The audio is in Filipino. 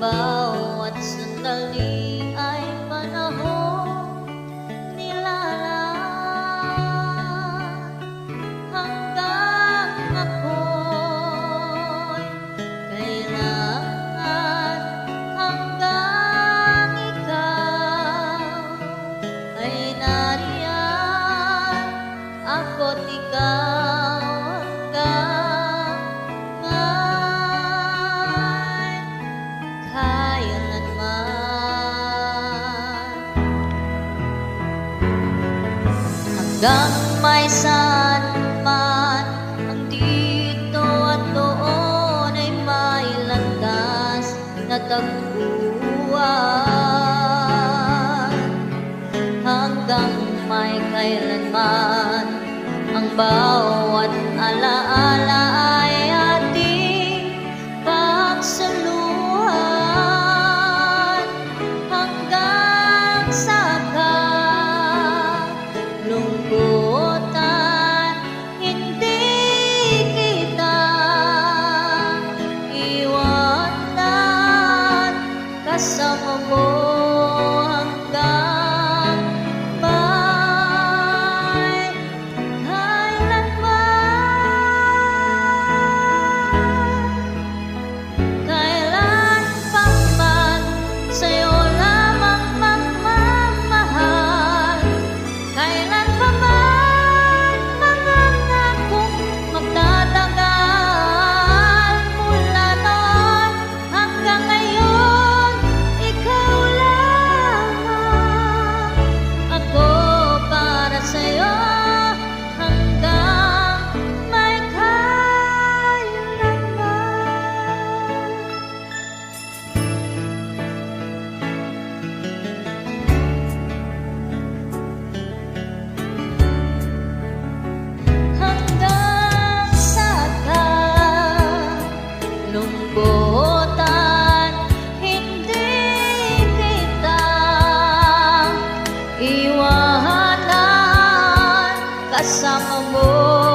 bawat sandali ay panahon nilalaan, hanggang ako'y kailangan, hanggang ikaw ay nariyan, ako't ikaw hanggang hanggang may saan man ang dito at doon ay may landas na tagpuan, hanggang may kailanman ang bawat alaala ay ating pagsaluhan, hanggang sa lungkutan, hindi kita iwanan, kasama mo hanggang may kailan pa man sa'yo lamang magmamahal, kailan pa man mangangakong magtatagal, mula noon hanggang ngayon, ikaw lamang ako para sa'yo, hanggang may hanggang sa kalungkutan, hindi kita iwanan, kasama mo